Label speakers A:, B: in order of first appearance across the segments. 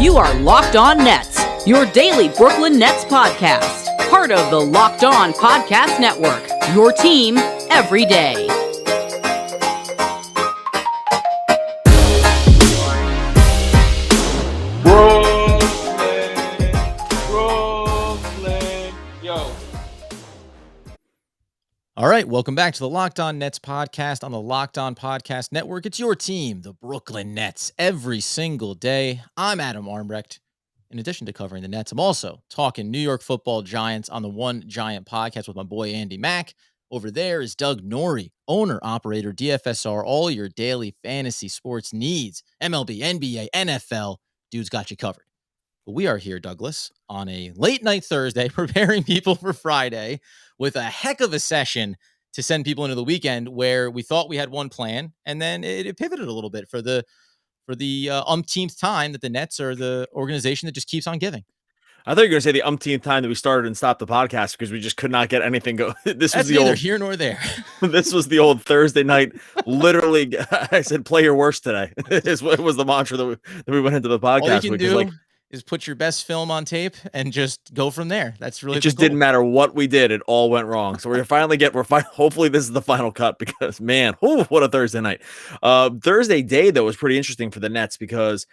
A: You are Locked On Nets, your daily Brooklyn Nets podcast. Part of the Locked On Podcast Network, your team every day.
B: Brooklyn, yo.
C: All right, welcome back to the Locked On Nets podcast on the Locked On Podcast Network. It's your team, the Brooklyn Nets, every single day. I'm Adam Armbrecht. In addition to covering the Nets, I'm also talking New York Football Giants on the One Giant podcast with my boy Andy Mack. Over there is Doug Norrie, owner, operator, DFSR, all your daily fantasy sports needs. MLB, NBA, NFL, dude's got you covered. But we are here, Douglas, on a late night Thursday, preparing people for Friday with a heck of a session to send people into the weekend where we thought we had one plan, and then it pivoted a little bit for the umpteenth time that the Nets are the organization that just keeps on giving.
B: I thought you were going to say the umpteenth time that we started and stopped the podcast because we just could not get anything go. This was
C: That's
B: the
C: neither
B: old
C: here nor there.
B: This was the old Thursday night. Literally, I said, "Play your worst today." Is what was the mantra that we went into the podcast.
C: All you can
B: with,
C: do is put your best film on tape and just go from there. That's really
B: it just didn't matter what we did; it all went wrong. So hopefully this is the final cut because man, what a Thursday night. Thursday day though was pretty interesting for the Nets because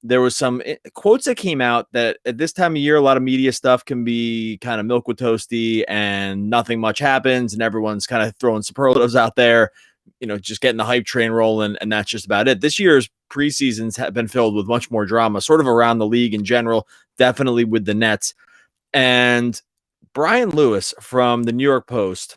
B: there was some quotes that came out that at this time of year, a lot of media stuff can be kind of milk with toasty and nothing much happens and everyone's kind of throwing superlatives out there, just getting the hype train rolling. And that's just about it. This year's preseasons have been filled with much more drama, sort of around the league in general, definitely with the Nets. And Brian Lewis from the New York Post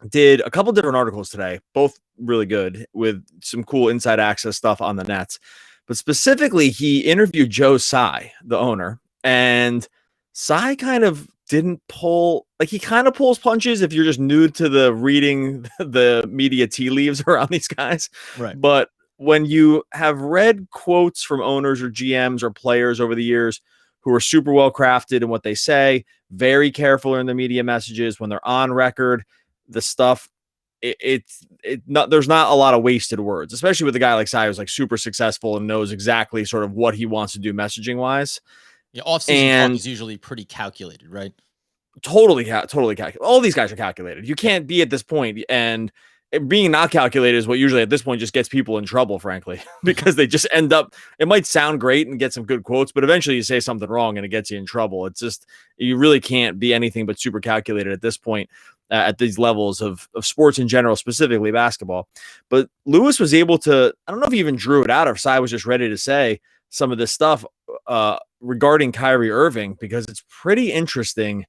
B: did a couple different articles today, both really good with some cool inside access stuff on the Nets. But specifically, he interviewed Joe Tsai, the owner, and Tsai kind of didn't pull, he kind of pulls punches if you're just new to the reading the media tea leaves around these guys.
C: Right.
B: But when you have read quotes from owners or GMs or players over the years who are super well crafted in what they say, very careful in the media messages when they're on record, the stuff, there's not a lot of wasted words, especially with a guy like Tsai who's like super successful and knows exactly sort of what he wants to do messaging wise.
C: Yeah, off-season talk is usually pretty calculated, right?
B: Totally calculated. All these guys are calculated. You can't be at this point, and being not calculated is what usually at this point just gets people in trouble, frankly, because they just end up, it might sound great and get some good quotes, but eventually you say something wrong and it gets you in trouble. It's just, you really can't be anything but super calculated at this point. At these levels of sports in general, specifically basketball. But Lewis was able to, I don't know if he even drew it out or if Tsai was just ready to say some of this stuff regarding Kyrie Irving, because it's pretty interesting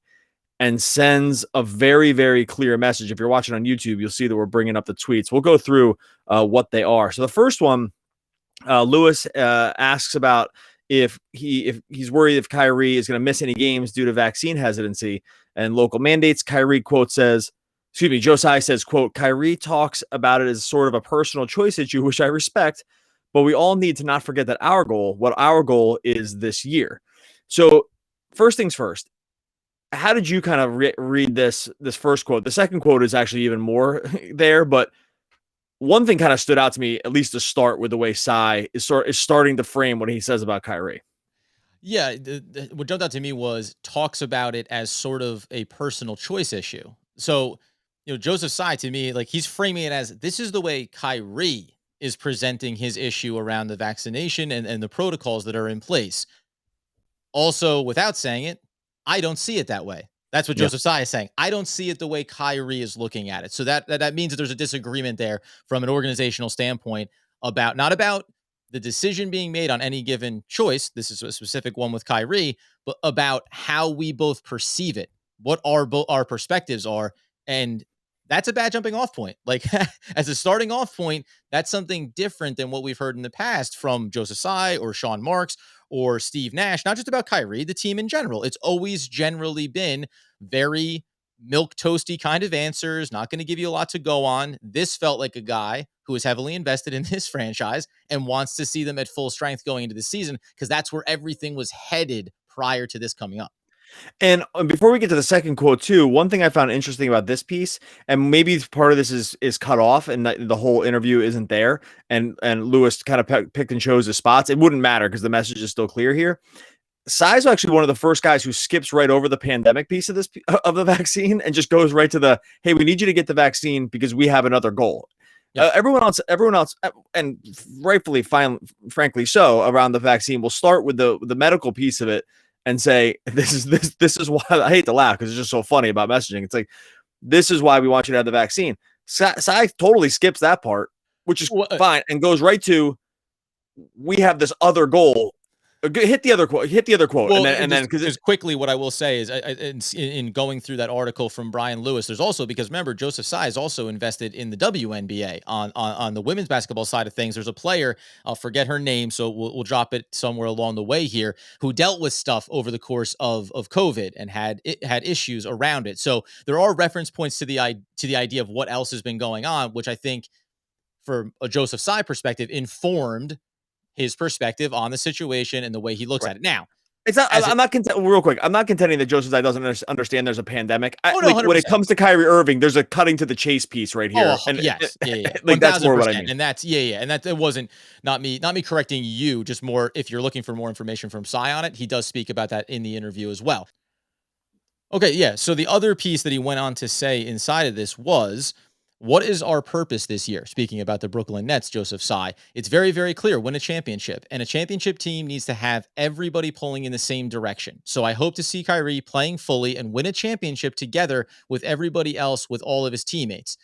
B: and sends a very, very clear message. If you're watching on YouTube, you'll see that we're bringing up the tweets. We'll go through what they are. So the first one, Lewis asks about if he's worried if Kyrie is going to miss any games due to vaccine hesitancy and local mandates. Joe Tsai says, quote, "Kyrie talks about it as sort of a personal choice issue, which I respect, but we all need to not forget that what our goal is this year." So first things first, how did you kind of read this first quote? The second quote is actually even more there, but one thing kind of stood out to me, at least to start with the way Tsai is starting to frame what he says about Kyrie.
C: Yeah, what jumped out to me was talks about it as sort of a personal choice issue. So, Joseph Tsai, to me, he's framing it as this is the way Kyrie is presenting his issue around the vaccination and the protocols that are in place. Also, without saying it, I don't see it that way. That's what Joseph Tsai is saying. I don't see it the way Kyrie is looking at it. So that means that there's a disagreement there from an organizational standpoint not about the decision being made on any given choice. This is a specific one with Kyrie, but about how we both perceive it, what our perspectives are. And that's a bad jumping off point. As a starting off point, that's something different than what we've heard in the past from Joseph Tsai or Sean Marks or Steve Nash, not just about Kyrie, the team in general. It's always generally been very milk toasty kind of answers, not going to give you a lot to go on. This felt like a guy who is heavily invested in this franchise and wants to see them at full strength going into the season because that's where everything was headed prior to this coming up.
B: And before we get to the second quote too, one thing I found interesting about this piece, and maybe part of this is cut off and the whole interview isn't there, and Lewis kind of picked and chose his spots. It wouldn't matter because the message is still clear here. Tsai's actually one of the first guys who skips right over the pandemic piece of the vaccine and just goes right to the, hey, we need you to get the vaccine because we have another goal. Yeah. Everyone else, and rightfully, frankly so, around the vaccine will start with the medical piece of it and say, this is why. I hate to laugh because it's just so funny about messaging. It's like, this is why we want you to have the vaccine. Tsai totally skips that part, which is fine, and goes right to, we have this other goal. Hit the other quote.
C: Well, and then because quickly, what I will say is, in going through that article from Brian Lewis, there's also, because remember, Joseph Tsai is also invested in the WNBA on the women's basketball side of things. There's a player, I'll forget her name, so we'll drop it somewhere along the way here, who dealt with stuff over the course of COVID and had issues around it. So there are reference points to the idea of what else has been going on, which I think, from a Joseph Tsai perspective, informed his perspective on the situation and the way he looks at it. Now,
B: it's not. I'm not real quick. I'm not contending that Joseph Tsai doesn't understand there's a pandemic.
C: No,
B: when it comes to Kyrie Irving, there's a cutting to the chase piece right here.
C: Oh, yes, yeah.
B: Like that's more what I mean.
C: And that's and that it wasn't not me correcting you. Just more, if you're looking for more information from Tsai on it, he does speak about that in the interview as well. Okay, yeah. So the other piece that he went on to say inside of this was, what is our purpose this year? Speaking about the Brooklyn Nets, Joseph Tsai, it's very, very clear: win a championship. And a championship team needs to have everybody pulling in the same direction. So I hope to see Kyrie playing fully and win a championship together with everybody else, with all of his teammates.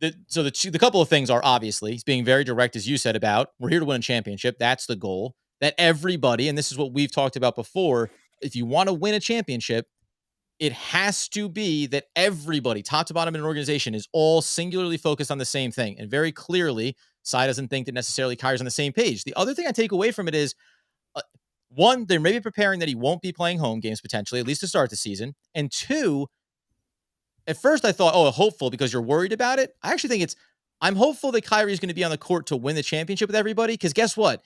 C: The couple of things are, obviously, he's being very direct, as you said, about, we're here to win a championship. That's the goal. That everybody, and this is what we've talked about before, if you want to win a championship, it has to be that everybody, top to bottom in an organization, is all singularly focused on the same thing. And very clearly, Tsai doesn't think that necessarily Kyrie's on the same page. The other thing I take away from it is, one, they're maybe preparing that he won't be playing home games potentially, at least to start the season. And two, at first I thought, oh, hopeful because you're worried about it. I actually think I'm hopeful that Kyrie is going to be on the court to win the championship with everybody, because guess what?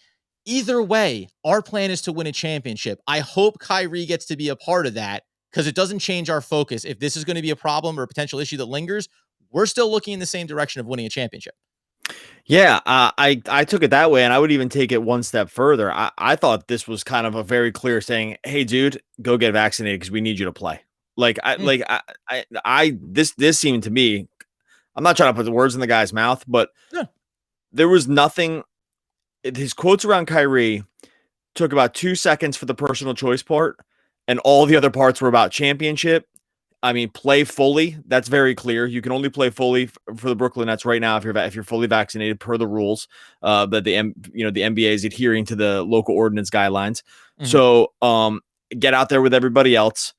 C: Either way, our plan is to win a championship. I hope Kyrie gets to be a part of that, because it doesn't change our focus. If this is going to be a problem or a potential issue that lingers, we're still looking in the same direction of winning a championship.
B: Yeah, I took it that way, and I would even take it one step further. I thought this was kind of a very clear saying, hey, dude, go get vaccinated because we need you to play. This seemed to me, I'm not trying to put the words in the guy's mouth, but there was nothing. His quotes around Kyrie took about 2 seconds for the personal choice part, and all the other parts were about championship. I mean, play fully. That's very clear. You can only play fully for the Brooklyn Nets right now if you're fully vaccinated per the rules that the NBA is adhering to the local ordinance guidelines. Mm-hmm. So get out there with everybody else.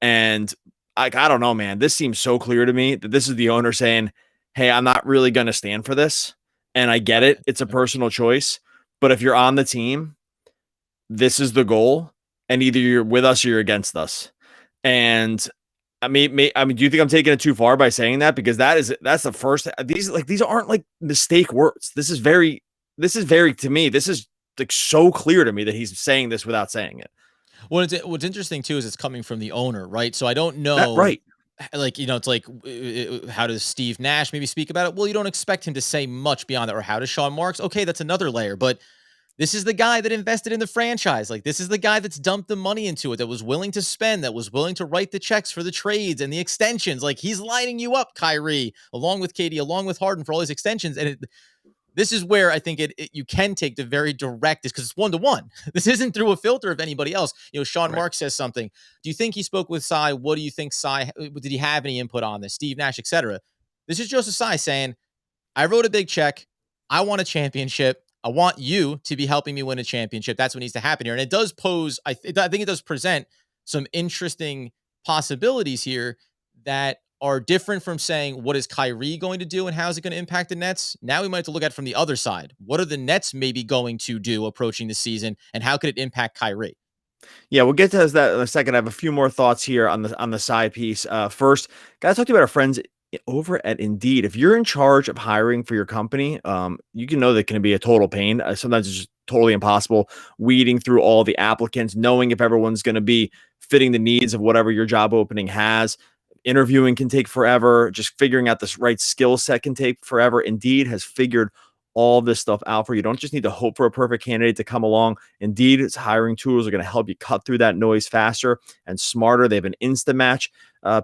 B: And I don't know, man. This seems so clear to me that this is the owner saying, hey, I'm not really going to stand for this. And I get it. It's a personal choice. But if you're on the team, this is the goal. And either you're with us or you're against us. And I mean, do you think I'm taking it too far by saying that? Because that's the first. These aren't like mistake words. This is very to me. This is like so clear to me that he's saying this without saying it.
C: Well, what's interesting too is it's coming from the owner, right? So I don't know,
B: right?
C: Like, it's like, how does Steve Nash maybe speak about it? Well, you don't expect him to say much beyond that. Or how does Sean Marks? Okay, that's another layer, but. This is the guy that invested in the franchise. Like, this is the guy that's dumped the money into it, that was willing to spend, that was willing to write the checks for the trades and the extensions. Like, he's lining you up, Kyrie, along with KD, along with Harden, for all these extensions. And this is where I think you can take the very direct, because it's one-to-one. This isn't through a filter of anybody else. Sean Marks says something. Do you think he spoke with Tsai? What do you think Tsai, did he have any input on this? Steve Nash, etc. This is Joseph Tsai saying, I wrote a big check. I want a championship. I want you to be helping me win a championship. That's what needs to happen here. And it does pose, I think it does present some interesting possibilities here that are different from saying, what is Kyrie going to do and how is it going to impact the Nets? Now we might have to look at it from the other side. What are the Nets maybe going to do approaching the season, and how could it impact Kyrie?
B: Yeah, we'll get to that in a second. I have a few more thoughts here on the side piece. First, gotta talk to you about our friends over at Indeed. If you're in charge of hiring for your company, you can know that can be a total pain. Sometimes it's just totally impossible. Weeding through all the applicants, knowing if everyone's going to be fitting the needs of whatever your job opening has. Interviewing can take forever. Just figuring out this right skill set can take forever. Indeed has figured all this stuff out for you. You don't just need to hope for a perfect candidate to come along. Indeed, its hiring tools are going to help you cut through that noise faster and smarter. They have an Insta Match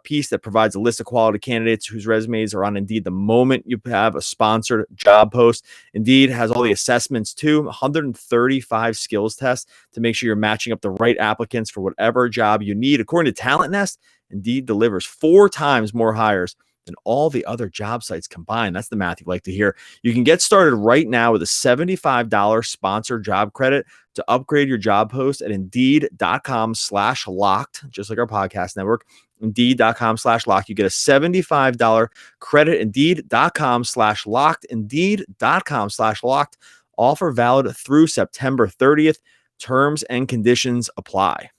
B: piece that provides a list of quality candidates whose resumes are on Indeed the moment you have a sponsored job post. Indeed has all the assessments too, 135 skills tests to make sure you're matching up the right applicants for whatever job you need. According to Talent Nest, Indeed delivers 4 times more hires than all the other job sites combined. That's the math you'd like to hear. You can get started right now with a $75 sponsored job credit to upgrade your job post at Indeed.com/locked, just like our podcast network. Indeed.com/locked. You get a $75 credit. Indeed.com/locked. Indeed.com/locked. Offer valid through September 30th. Terms and conditions apply.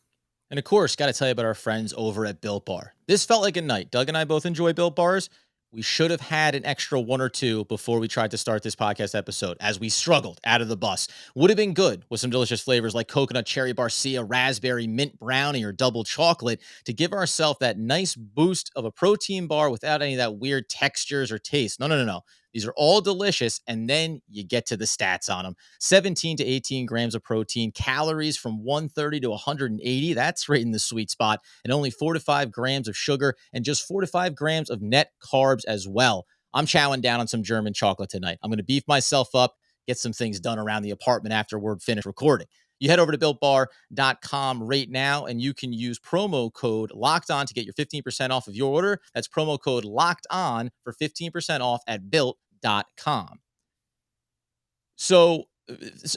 C: And of course, got to tell you about our friends over at Built Bar. This felt like a night. Doug and I both enjoy Built Bars. We should have had an extra one or two before we tried to start this podcast episode, as we struggled out of the bus. Would have been good with some delicious flavors like coconut cherry barcia, raspberry mint brownie, or double chocolate to give ourselves that nice boost of a protein bar without any of that weird textures or taste. No. These are all delicious, and then you get to the stats on them. 17 to 18 grams of protein, calories from 130 to 180. That's right in the sweet spot. And only 4 to 5 grams of sugar and just 4 to 5 grams of net carbs as well. I'm chowing down on some German chocolate tonight. I'm going to beef myself up, get some things done around the apartment after we're finished recording. You head over to BuiltBar.com right now, and you can use promo code LOCKEDON to get your 15% off of your order. That's promo code LOCKEDON for 15% off at Built.com. So this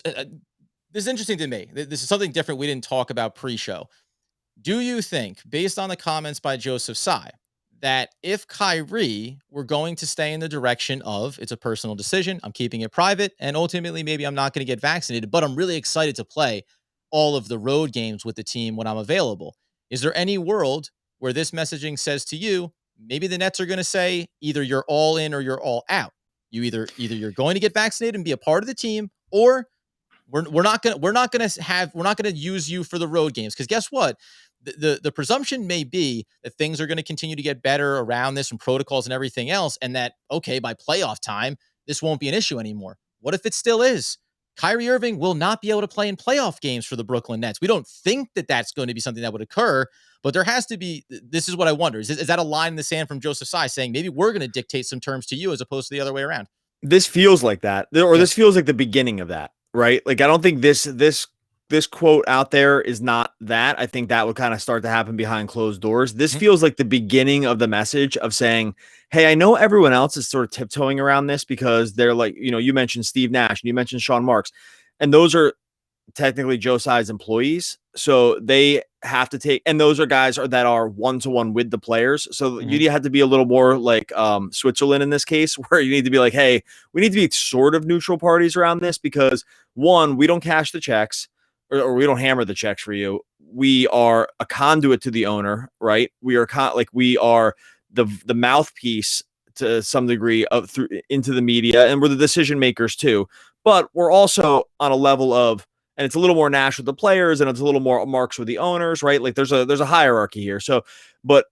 C: is interesting to me. This is something different we didn't talk about pre-show. Do you think, based on the comments by Joe Tsai, that if Kyrie were going to stay in the direction of it's a personal decision, I'm keeping it private, and ultimately maybe I'm not going to get vaccinated, but I'm really excited to play all of the road games with the team when I'm available. Is there any world where this messaging says to you, maybe the Nets are going to say either you're all in or you're all out? You either you're going to get vaccinated and be a part of the team, or we're not going to use you for the road games. Because guess what? The presumption may be that things are going to continue to get better around this and protocols and everything else. And that, okay, by playoff time, this won't be an issue anymore. What if it still is? Kyrie Irving will not be able to play in playoff games for the Brooklyn Nets. We don't think that that's going to be something that would occur, but there has to be. This is what I wonder. Is that a line in the sand from Joseph Tsai saying maybe we're going to dictate some terms to you as opposed to the other way around?
B: This feels like that, or this feels like the beginning of that, right? Like, I don't think this quote out there is not that. I think that would kind of start to happen behind closed doors. This feels like the beginning of the message of saying, hey, I know everyone else is sort of tiptoeing around this because they're like, you mentioned Steve Nash and you mentioned Sean Marks, and those are technically Joe Tsai's employees. So they have to take, and those are guys that are one-to-one with the players. So you have to be a little more like Switzerland in this case, where you need to be like, hey, we need to be sort of neutral parties around this because, one, we don't cash the checks or we don't hammer the checks for you. We are a conduit to the owner, right? We are we are the mouthpiece to some degree through into the media, and we're the decision makers too. But we're also on a level of, and it's a little more Nash with the players, and it's a little more Marks with the owners, right? Like there's a hierarchy here. So, but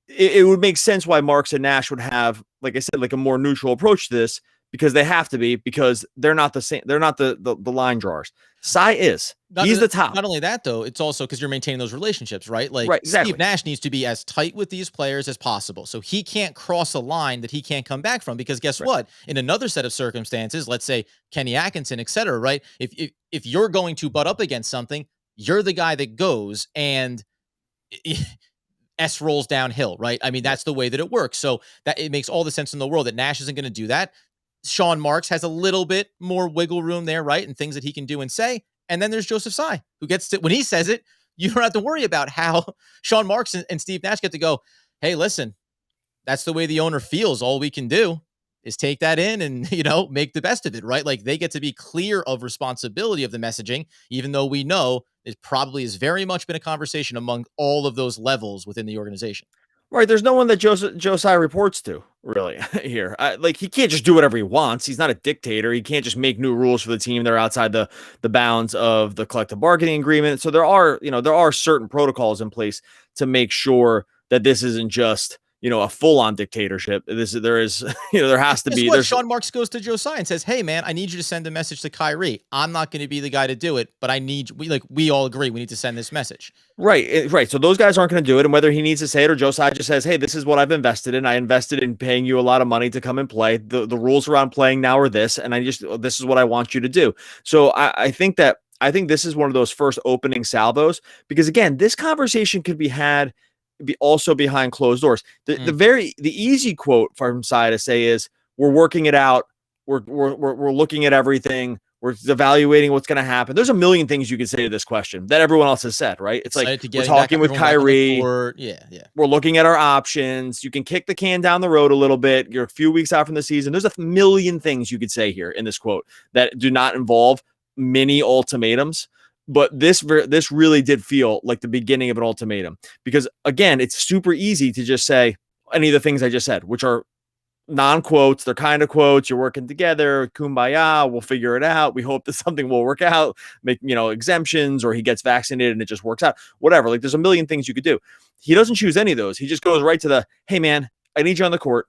B: it would make sense why Marks and Nash would have, like I said, like a more neutral approach to this, because they have to be, because they're not the same. They're not the line drawers. Tsai is. He's the top.
C: Not only that, though, it's also because you're maintaining those relationships, right? Like,
B: right, exactly.
C: Steve Nash needs to be as tight with these players as possible. So he can't cross a line that he can't come back from, because guess what? In another set of circumstances, let's say Kenny Atkinson, et cetera, right? If you're going to butt up against something, you're the guy that goes, and S rolls downhill, right? I mean, that's the way that it works. So that it makes all the sense in the world that Nash isn't going to do that. Sean Marks has a little bit more wiggle room there, right? And things that he can do and say. And then there's Joseph Tsai, who gets to, when he says it, you don't have to worry about how Sean Marks and Steve Nash get to go, hey, listen, that's the way the owner feels. All we can do is take that in and, make the best of it, right? Like, they get to be clear of responsibility of the messaging, even though we know it probably has very much been a conversation among all of those levels within the organization.
B: Right. There's no one that Joe Tsai reports to really here. Like he can't just do whatever he wants. He's not a dictator. He can't just make new rules for the team that are outside the bounds of the collective bargaining agreement. So there are certain protocols in place to make sure that this isn't just, a full-on dictatorship. There is, there has to
C: Guess
B: be.
C: what?
B: There's
C: Sean Marks goes to Joe Tsai and says, "Hey, man, I need you to send a message to Kyrie. I'm not going to be the guy to do it, but we all agree we need to send this message."
B: Right. So those guys aren't going to do it. And whether he needs to say it or Joe Tsai just says, hey, this is what I've invested in. I invested in paying you a lot of money to come and play. The rules around playing now are this. And this is what I want you to do. So I think this is one of those first opening salvos, because again, this conversation could be had also behind closed doors. The easy quote from Tsai to say is, we're working it out. We're looking at everything. We're evaluating what's going to happen. There's a million things you could say to this question that everyone else has said, right? It's like we're talking with Kyrie.
C: Yeah.
B: We're looking at our options. You can kick the can down the road a little bit. You're a few weeks out from the season. There's a million things you could say here in this quote that do not involve mini ultimatums. But this really did feel like the beginning of an ultimatum, because again, it's super easy to just say any of the things I just said, which are non-quotes. They're kind of quotes. You're working together, kumbaya, we'll figure it out. We hope that something will work out, make, exemptions, or he gets vaccinated and it just works out, whatever. Like there's a million things you could do. He doesn't choose any of those. He just goes right to the, hey man, I need you on the court.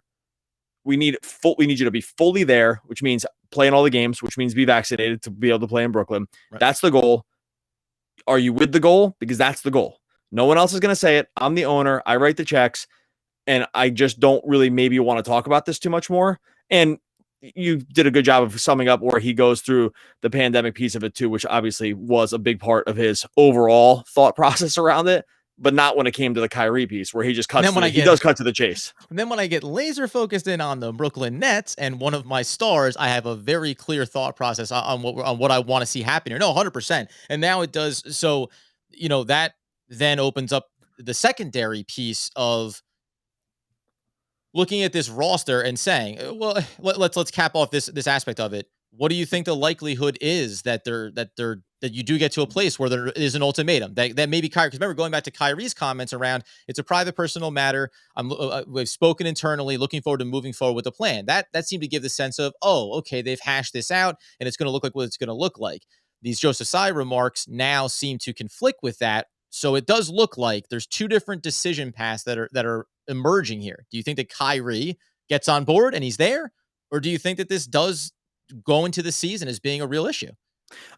B: We need you to be fully there, which means playing all the games, which means be vaccinated to be able to play in Brooklyn. Right. That's the goal. Are you with the goal? Because that's the goal. No one else is going to say it. I'm the owner. I write the checks. And I just don't really maybe want to talk about this too much more. And you did a good job of summing up where he goes through the pandemic piece of it too, which obviously was a big part of his overall thought process around it, but not when it came to the Kyrie piece where he just cuts. He does cut to the chase.
C: And then when I get laser focused in on the Brooklyn Nets and one of my stars, I have a very clear thought process on what I want to see happen here. No, 100%. And now it does. So, that then opens up the secondary piece of looking at this roster and saying, well, let's cap off this aspect of it. What do you think the likelihood is that you do get to a place where there is an ultimatum that maybe Kyrie? Because remember, going back to Kyrie's comments around, it's a private personal matter. We've spoken internally, looking forward to moving forward with the plan. That seemed to give the sense of, oh, okay, they've hashed this out and it's going to look like what it's going to look like. These Joe Tsai remarks now seem to conflict with that. So it does look like there's two different decision paths that are emerging here. Do you think that Kyrie gets on board and he's there? Or do you think that this does go into the season as being a real issue?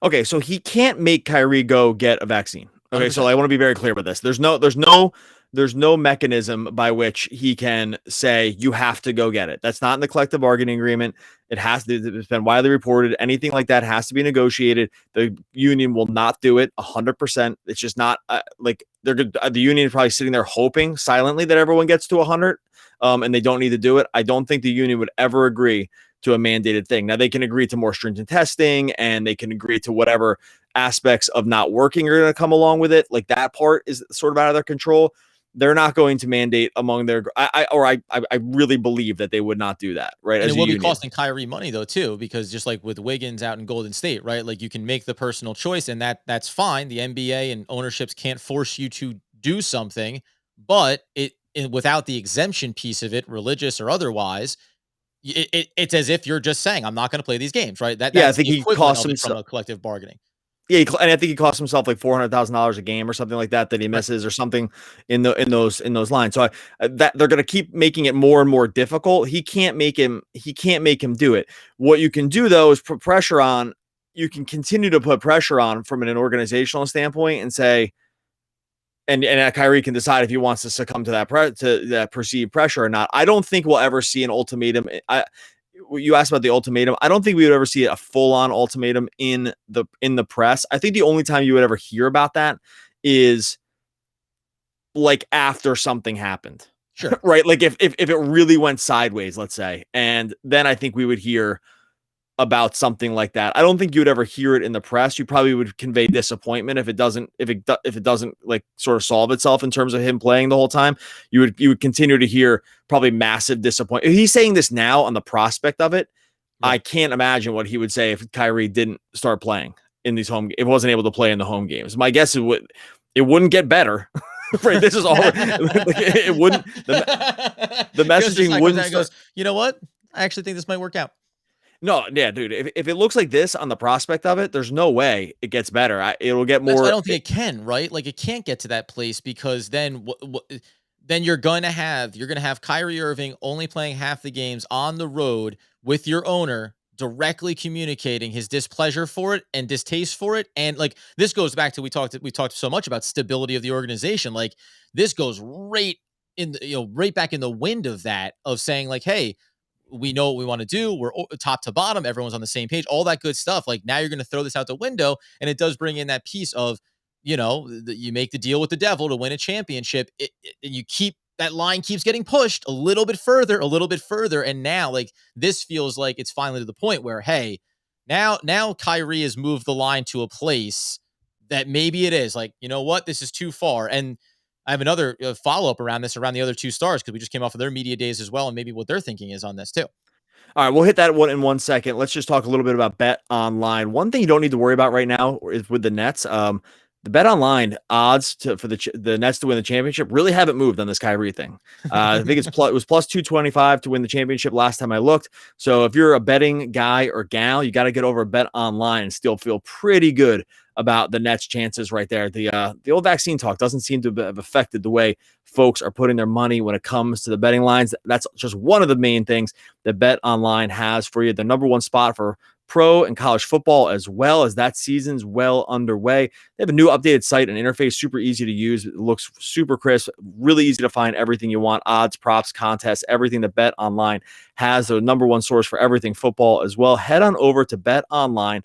B: Okay, so he can't make Kyrie go get a vaccine. Okay,
C: 100%.
B: so I want to be very clear with this. There's no mechanism by which he can say you have to go get it. That's not in the collective bargaining agreement. It's been widely reported. Anything like that has to be negotiated. The union will not do it 100%. It's just not the union is probably sitting there hoping silently that everyone gets to 100, and they don't need to do it. I don't think the union would ever agree to a mandated thing. Now they can agree to more stringent testing and they can agree to whatever aspects of not working are going to come along with it. Like that part is sort of out of their control. They're not going to mandate among their. I really believe that they would not do that, right?
C: And it will be costing Kyrie money though too, because just like with Wiggins out in Golden State, right? Like you can make the personal choice, and that's fine. The NBA and ownerships can't force you to do something, but without the exemption piece of it, religious or otherwise, it's as if you're just saying, I'm not going to play these games, right? That's
B: I think he costs himself
C: from a collective bargaining.
B: Yeah, and I think he cost himself like $400,000 a game or something like that he misses or something in those lines. So that they're going to keep making it more and more difficult. He can't make him do it. What you can do though is put pressure on. You can continue to put pressure on from an organizational standpoint and say, and Kyrie can decide if he wants to succumb to that perceived pressure or not. I don't think we'll ever see an ultimatum. You asked about the ultimatum. I don't think we would ever see a full-on ultimatum in the press. I think the only time you would ever hear about that is like after something happened.
C: Sure.
B: Right? Like if it really went sideways, let's say, and then I think we would hear about something like that. I don't think you would ever hear it in the press. You probably would convey disappointment if it doesn't like sort of solve itself in terms of him playing the whole time. You would continue to hear probably massive disappointment. If he's saying this now on the prospect of it, right. I can't imagine what he would say if Kyrie didn't start playing in these if wasn't able to play in the home games. My guess is it wouldn't get better. right? This is all. Like, it wouldn't. The messaging wouldn't.
C: Goes, you know what? I actually think this might work out.
B: No, yeah, dude. If it looks like this on the prospect of it, there's no way it gets better. It'll get more.
C: I don't think it can, right? Like it can't get to that place because then then you're gonna have Kyrie Irving only playing half the games on the road with your owner directly communicating his displeasure for it and distaste for it. And like this goes back to we talked so much about stability of the organization. Like this goes right in right back in the wind of that, of saying like, hey, we know what we want to do. We're top to bottom. Everyone's on the same page, all that good stuff. Like now you're going to throw this out the window. And it does bring in that piece of, you make the deal with the devil to win a championship. And you keep that line keeps getting pushed a little bit further. And now like this feels like it's finally to the point where, hey, now Kyrie has moved the line to a place that maybe it is like, you know what, this is too far. And I have another follow-up around the other two stars, because we just came off of their media days as well, and maybe what their thinking is on this too.
B: All right, we'll hit that one in 1 second. Let's just talk a little bit about Bet Online. One thing you don't need to worry about right now is with the Nets. The Bet Online odds for the Nets to win the championship really haven't moved on this Kyrie thing. I think it was plus 225 to win the championship last time I looked. So if you're a betting guy or gal, you got to get over Bet Online and still feel pretty good about the Nets' chances right there. The old vaccine talk doesn't seem to have affected the way folks are putting their money when it comes to the betting lines. That's just one of the main things that Bet Online has for you. The number one spot for pro and college football, as well as that season's well underway. They have a new updated site and interface, super easy to use. It looks super crisp, really easy to find everything you want, odds, props, contests, everything that Bet Online has. The number one source for everything football as well. Head on over to Bet Online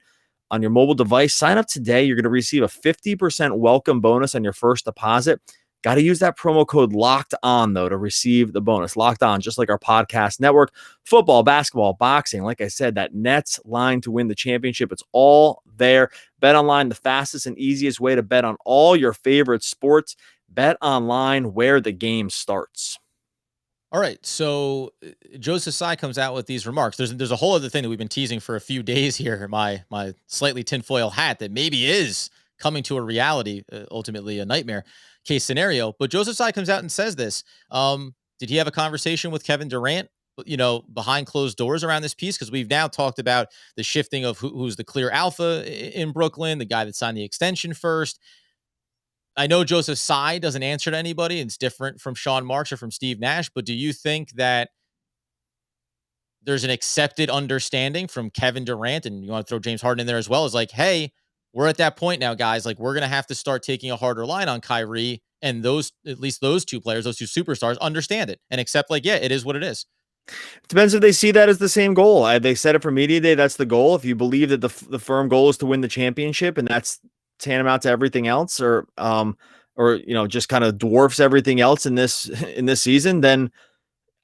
B: on your mobile device. Sign up today. You're going to receive a 50% welcome bonus on your first deposit. Got to use that promo code Locked On, though, to receive the bonus. Locked On, just like our podcast network. Football, basketball, boxing. Like I said, that Nets line to win the championship, it's all there. Bet Online, the fastest and easiest way to bet on all your favorite sports. Bet Online, where the game starts.
C: All right, so Joe Tsai comes out with these remarks. There's a whole other thing that we've been teasing for a few days here. My slightly tinfoil hat that maybe is coming to a reality, ultimately a nightmare case scenario. But Joe Tsai comes out and says this. Did he have a conversation with Kevin Durant, behind closed doors around this piece? Because we've now talked about the shifting of who's the clear alpha in Brooklyn, the guy that signed the extension first. I know Joseph Tsai doesn't answer to anybody. It's different from Sean Marks or from Steve Nash. But do you think that there's an accepted understanding from Kevin Durant, and you want to throw James Harden in there as well, is like, hey, we're at that point now, guys. Like, we're going to have to start taking a harder line on Kyrie, and at least those two players, those two superstars, understand it and accept, like, yeah, it is what it is.
B: It depends if they see that as the same goal. They said it for media day. That's the goal. If you believe that the firm goal is to win the championship, and that's tantamount to everything else, or just kind of dwarfs everything else in this season, then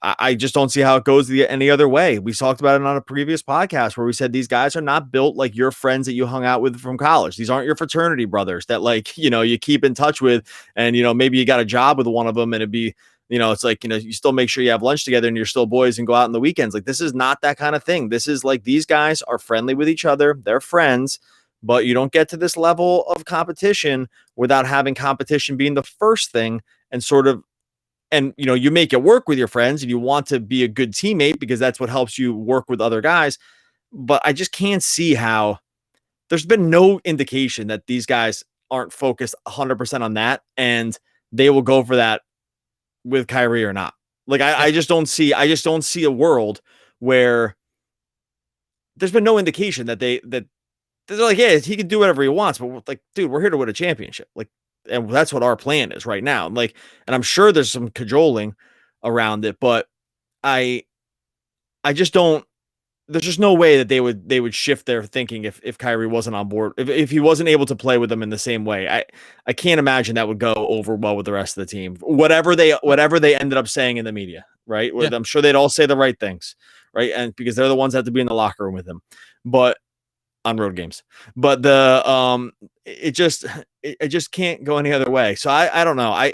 B: I just don't see how it goes any other way. We talked about it on a previous podcast where we said these guys are not built like your friends that you hung out with from college. These aren't your fraternity brothers that you keep in touch with, and maybe you got a job with one of them, and it'd be it's like, you still make sure you have lunch together and you're still boys and go out on the weekends. Like, this is not that kind of thing. This is like, these guys are friendly with each other. They're friends, but you don't get to this level of competition without having competition being the first thing, and you make it work with your friends and you want to be a good teammate because that's what helps you work with other guys. But I just can't see how there's been no indication that these guys aren't focused 100% on that, and they will go for that with Kyrie or not. Like, I just don't see a world where there's been no indication that they're like, yeah, he can do whatever he wants, but like, dude, we're here to win a championship. Like, and that's what our plan is right now. Like, and I'm sure there's some cajoling around it, but I just don't, there's just no way that they would shift their thinking if Kyrie wasn't on board, if he wasn't able to play with them in the same way. I can't imagine that would go over well with the rest of the team. Whatever they ended up saying in the media, right? Yeah. I'm sure they'd all say the right things, right? And because they're the ones that have to be in the locker room with him, but on road games. But it just can't go any other way. So I don't know.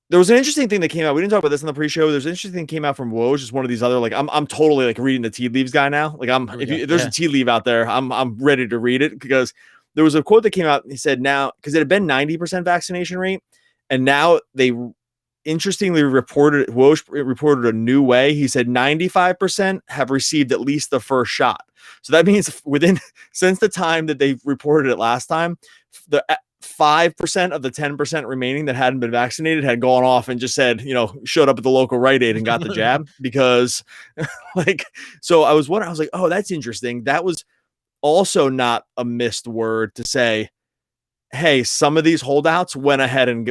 B: There was an interesting thing that came out. We didn't talk about this in the pre-show. There's an interesting thing that came out from Woj, just one of these other, like, I'm totally like reading the tea leaves guy now. Like, if there's a tea leaf out there, I'm ready to read it, because there was a quote that came out. He said, now, because it had been 90% vaccination rate, And now they interestingly Woj reported a new way. He said 95% have received at least the first shot. So that means since the time that they reported it last time, the 5% of the 10% remaining that hadn't been vaccinated had gone off and just said, showed up at the local Rite Aid and got the jab because so I was wondering, I was like, oh, that's interesting. That was also not a missed word to say, hey, some of these holdouts went ahead and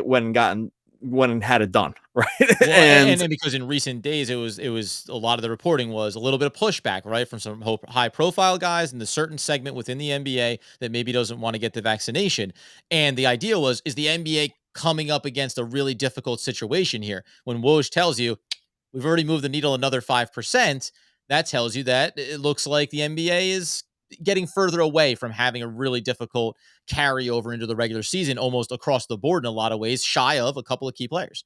B: went and had it done, right?
C: Well, and because in recent days it was a lot of the reporting was a little bit of pushback, right, from some high profile guys in the certain segment within the NBA that maybe doesn't want to get the vaccination. And the idea was, is the NBA coming up against a really difficult situation here? When Woj tells you we've already moved the needle another 5%, that tells you that it looks like the NBA is getting further away from having a really difficult carryover into the regular season, almost across the board in a lot of ways, shy of a couple of key players.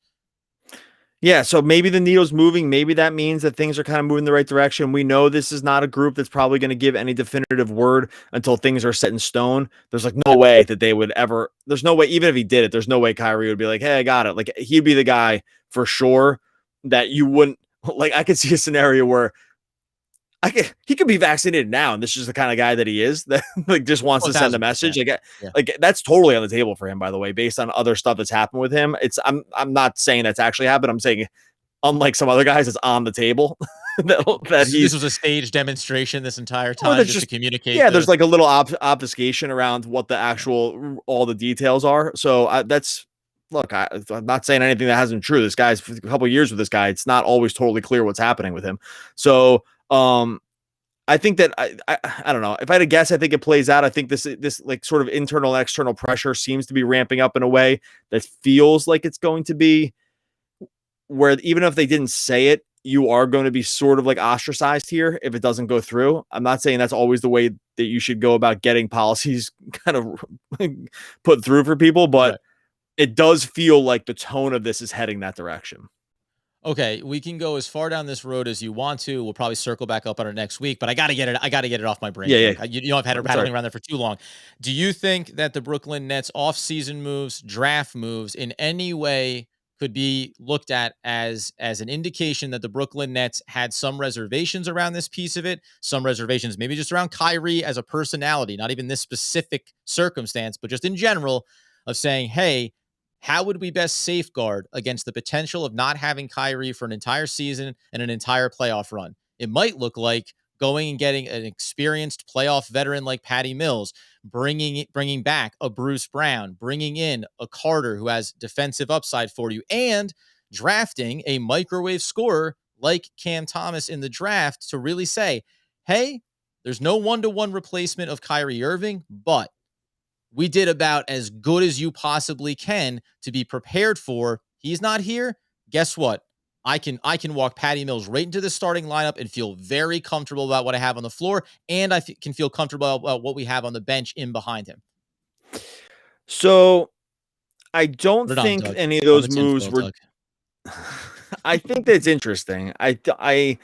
B: Yeah, so maybe the needle's moving. Maybe that means that things are kind of moving the right direction. We know this is not a group that's probably going to give any definitive word until things are set in stone. There's no way that they would ever. There's no way, even if he did it, there's no way Kyrie would be like, "Hey, I got it." Like he'd be the guy for sure that you wouldn't like. I could see a scenario where he could be vaccinated now, and this is the kind of guy that he is that just wants to send a message. Like that's totally on the table for him, by the way, based on other stuff that's happened with him. I'm not saying that's actually happened. I'm saying, unlike some other guys, it's on the table.
C: This was a stage demonstration this entire time just to communicate.
B: Yeah, there's like a little obfuscation around what the all the details are. So look, I'm not saying anything that hasn't been true. This guy's a couple of years with this guy. It's not always totally clear what's happening with him. So I think that I don't know. If I had to guess, I think it plays out. I think this like sort of internal and external pressure seems to be ramping up in a way that feels like it's going to be where even if they didn't say it, you are going to be sort of like ostracized here if it doesn't go through. I'm not saying that's always the way that you should go about getting policies kind of put through for people, but it does feel like the tone of this is heading that direction.
C: Okay, we can go as far down this road as you want to. We'll probably circle back up on it next week, but I got to get it off my brain.
B: Yeah.
C: I've had it rattling around there for too long. Do you think that the Brooklyn Nets off-season moves, draft moves in any way could be looked at as an indication that the Brooklyn Nets had some reservations around this piece of it, some reservations maybe just around Kyrie as a personality, not even this specific circumstance, but just in general of saying, hey, how would we best safeguard against the potential of not having Kyrie for an entire season and an entire playoff run? It might look like going and getting an experienced playoff veteran like Patty Mills, bringing back a Bruce Brown, bringing in a Carter who has defensive upside for you, and drafting a microwave scorer like Cam Thomas in the draft to really say, hey, there's no one-to-one replacement of Kyrie Irving, but we did about as good as you possibly can to be prepared for. He's not here. Guess what? I can walk Patty Mills right into the starting lineup and feel very comfortable about what I have on the floor, and I can feel comfortable about what we have on the bench in behind him.
B: So I don't think any of those moves were. I think that's interesting. In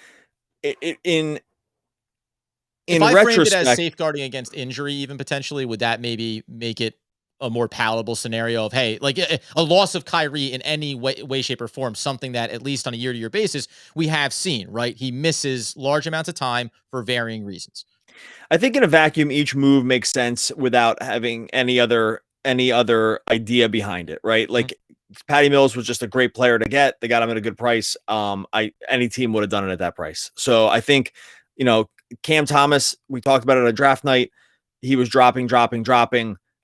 C: if I
B: retrospect,
C: framed it as safeguarding against injury, even potentially, would that maybe make it a more palatable scenario of, hey, like a loss of Kyrie in any way, shape, or form, something that at least on a year-to-year basis we have seen, right? He misses large amounts of time for varying reasons.
B: I think in a vacuum, each move makes sense without having any other idea behind it, right? Like Patty Mills was just a great player to get. They got him at a good price. Any team would have done it at that price. So I think, Cam Thomas, we talked about it on a draft night. He was dropping.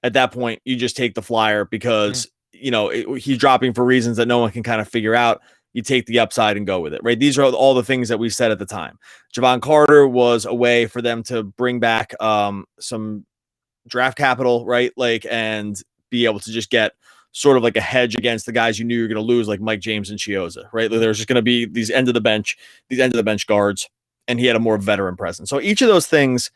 B: At that point, you just take the flyer because, he's dropping for reasons that no one can kind of figure out. You take the upside and go with it, right? These are all the things that we said at the time. Javon Carter was a way for them to bring back some draft capital, right? And be able to just get sort of like a hedge against the guys you knew you were going to lose, like Mike James and Chioza, right? There's just going to be these end of the bench guards, and he had a more veteran presence. So each of those things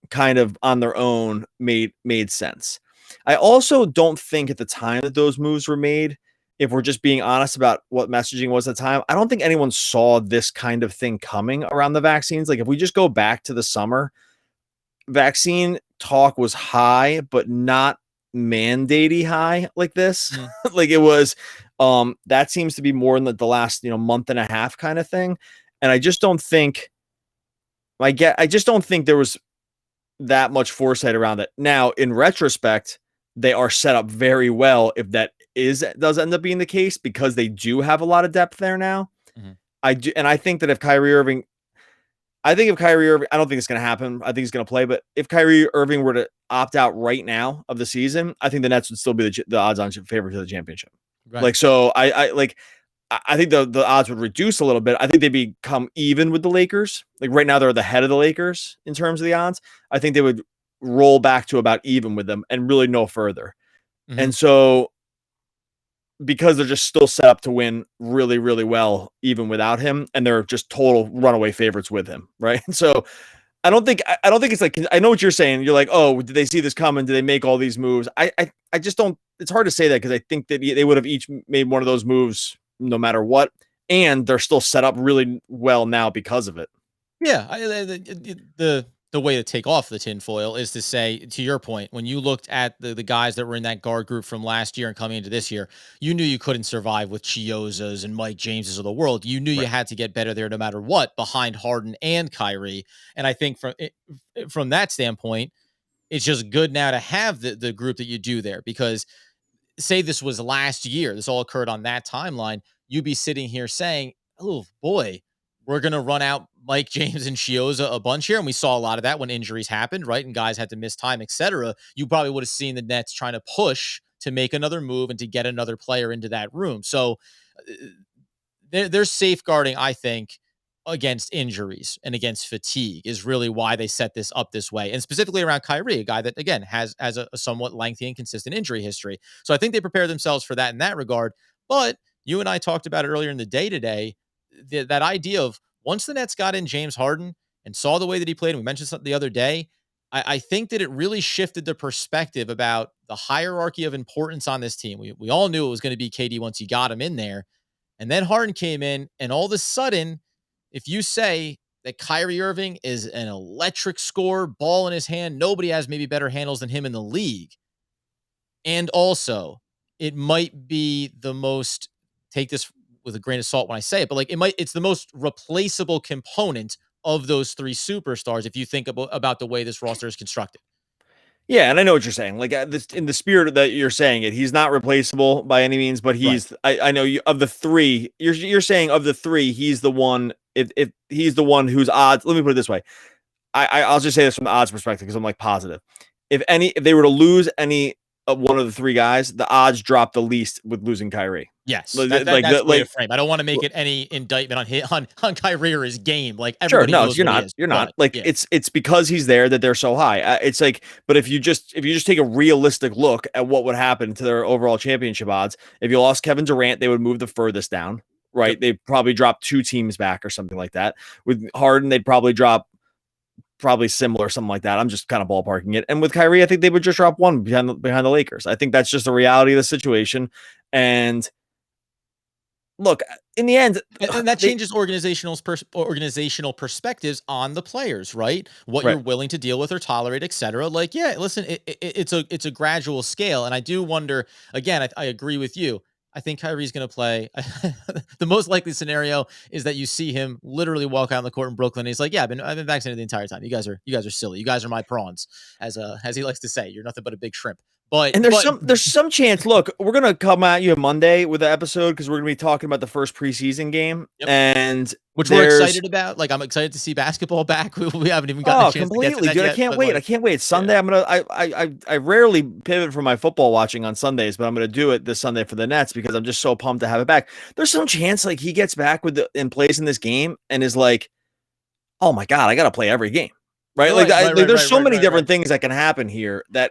B: kind of on their own made sense. I also don't think at the time that those moves were made, if we're just being honest about what messaging was at the time, I don't think anyone saw this kind of thing coming around the vaccines. Like if we just go back to the summer, vaccine talk was high, but not mandatey high like this.
C: Mm.
B: Like it was, that seems to be more in the last, month and a half kind of thing. And I just don't think, I just don't think there was that much foresight around it. Now, in retrospect, they are set up very well if that does end up being the case, because they do have a lot of depth there now.
C: Mhm.
B: I think that if Kyrie Irving, I don't think it's going to happen. I think he's going to play, but if Kyrie Irving were to opt out right now of the season, I think the Nets would still be the odds-on favorite to the championship.
C: Right.
B: Like, so I think the odds would reduce a little bit. I think they become even with the Lakers. Like right now, they're the head of the Lakers in terms of the odds. I think they would roll back to about even with them and really no further.
C: Mhm.
B: And so, because they're just still set up to win really, really well, even without him, and they're just total runaway favorites with him, right? So I don't think it's like, I know what you're saying. You're like, oh, did they see this coming? Did they make all these moves? I just don't. It's hard to say that, because I think that they would have each made one of those moves no matter what, and they're still set up really well now because of it.
C: Yeah, the way to take off the tinfoil is to say, to your point, when you looked at the guys that were in that guard group from last year and coming into this year, you knew you couldn't survive with Chiozas and Mike Jameses of the world. You knew you had to get better there no matter what, behind Harden and Kyrie. And I think from that standpoint, it's just good now to have the group that you do there, because say this was last year, this all occurred on that timeline, you'd be sitting here saying, oh boy, we're going to run out Mike James and Chioza a bunch here. And we saw a lot of that when injuries happened, right? And guys had to miss time, etc. You probably would have seen the Nets trying to push to make another move and to get another player into that room. So they're safeguarding, I think, against injuries and against fatigue is really why they set this up this way. And specifically around Kyrie, a guy that, again, has a somewhat lengthy and consistent injury history. So I think they prepare themselves for that in that regard. But you and I talked about it earlier in the day today, that idea of once the Nets got in James Harden and saw the way that he played, and we mentioned something the other day, I think that it really shifted the perspective about the hierarchy of importance on this team. We all knew it was going to be KD once you got him in there. And then Harden came in, and all of a sudden, if you say that Kyrie Irving is an electric scorer, ball in his hand, nobody has maybe better handles than him in the league. And also, it might be the most, take this with a grain of salt when I say it, but like it's the most replaceable component of those three superstars if you think about the way this roster is constructed.
B: Yeah, and I know what you're saying. Like this, in the spirit that you're saying it, he's not replaceable by any means, but he's. Right. I know of the three. You're saying of the three, he's the one. If he's the one whose odds. Let me put it this way. I'll just say this from the odds perspective, because I'm like positive. If they were to lose any of one of the three guys, the odds drop the least with losing Kyrie.
C: Yes,
B: that's
C: the way to frame. I don't want to make it any indictment on Kyrie or his game. Like everybody knows
B: you're not. You're not. Like yeah. It's because he's there that they're so high. It's like, but if you just take a realistic look at what would happen to their overall championship odds, if you lost Kevin Durant, they would move the furthest down. Right? Yep. They'd probably drop 2 teams back or something like that. With Harden, they'd probably drop. Probably similar, something like that. I'm just kind of ballparking it. And with Kyrie, I think they would just drop 1 behind the Lakers. I think that's just the reality of the situation. And look, in the end,
C: and that changes organizational perspectives on the players, right? What you're willing to deal with or tolerate, etc. Like, yeah, listen, it's a gradual scale, and I do wonder. Again, I agree with you. I think Kyrie's going to play. The most likely scenario is that you see him literally walk out on the court in Brooklyn. And he's like, "Yeah, I've been vaccinated the entire time. You guys are silly. You guys are my prawns," as he likes to say. You're nothing but a big shrimp. But
B: there's some chance. Look, we're gonna come at you Monday with the episode, because we're gonna be talking about the first preseason game, and
C: which we're excited about. Like, I'm excited to see basketball back. We haven't even gotten a chance
B: completely,
C: to get to that
B: dude.
C: yet,
B: I can't wait. It's Sunday. Yeah. I rarely pivot from my football watching on Sundays, but I'm gonna do it this Sunday for the Nets because I'm just so pumped to have it back. There's some chance like he gets back and plays in this game and is like, oh my god, I gotta play every game. Right. There's so many different things that can happen here that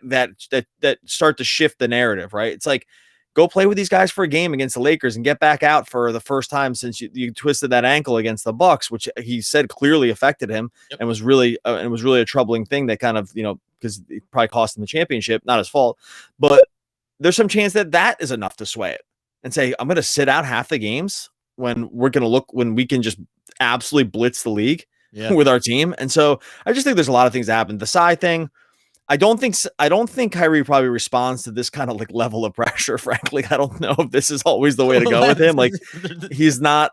B: start to shift the narrative. Right. It's like, go play with these guys for a game against the Lakers and get back out for the first time since you twisted that ankle against the Bucks, which he said clearly affected him. Yep. And was really a troubling thing that kind of, because it probably cost him the championship, not his fault. But there's some chance that is enough to sway it and say, I'm going to sit out half the games when we can just absolutely blitz the league. Yeah. With our team. And so I just think there's a lot of things that happen. The Tsai thing, I don't think Kyrie probably responds to this kind of like level of pressure. Frankly, I don't know if this is always the way to go with him. Like he's not.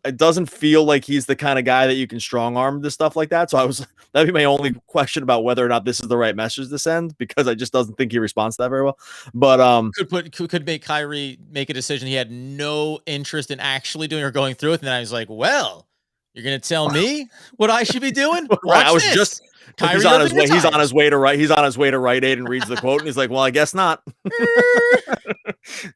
B: It doesn't feel like he's the kind of guy that you can strong arm to stuff like that. So that'd be my only question about whether or not this is the right message to send, because I just doesn't think he responds to that very well. But
C: could make Kyrie make a decision he had no interest in actually doing or going through with, and then I was like, well, you're gonna tell me what I should be doing?
B: Right, I was
C: this.
B: just
C: Kyrie
B: he's on
C: Irving
B: his way. He's on
C: retires.
B: his way to write. He's on his way to Rite Aid and reads the quote, and he's like, "Well, I guess not.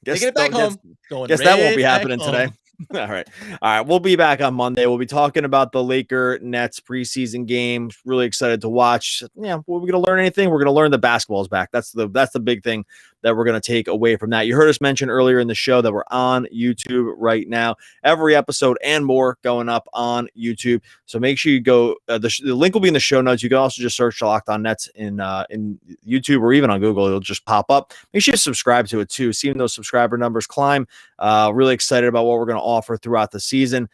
C: Taking it back home. Going
B: Guess that won't be
C: right
B: happening
C: back
B: today."
C: home.
B: All right. We'll be back on Monday. We'll be talking about the Laker Nets preseason game. Really excited to watch. Yeah, we're going to learn anything. We're going to learn the basketball is back. That's the big thing that we're going to take away from that. You heard us mention earlier in the show that we're on YouTube right now. Every episode and more going up on YouTube. So make sure you go. The link will be in the show notes. You can also just search Locked On Nets in YouTube or even on Google. It'll just pop up. Make sure you subscribe to it too. Seeing those subscriber numbers climb. Really excited about what we're going to offer throughout the season.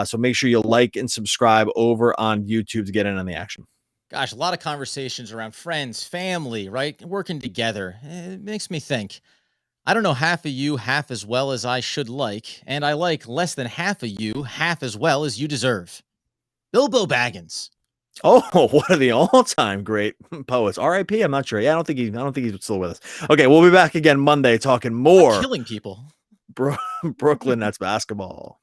B: So make sure you like and subscribe over on YouTube to get in on the action.
C: Gosh, a lot of conversations around friends, family, right? Working together. It makes me think. I don't know half of you half as well as I should like, and I like less than half of you half as well as you deserve. Bilbo Baggins.
B: Oh, one of the all-time great poets. R.I.P. I'm not sure. Yeah, I don't think he's still with us. Okay, we'll be back again Monday talking more
C: Killing people.
B: Brooklyn Nets basketball.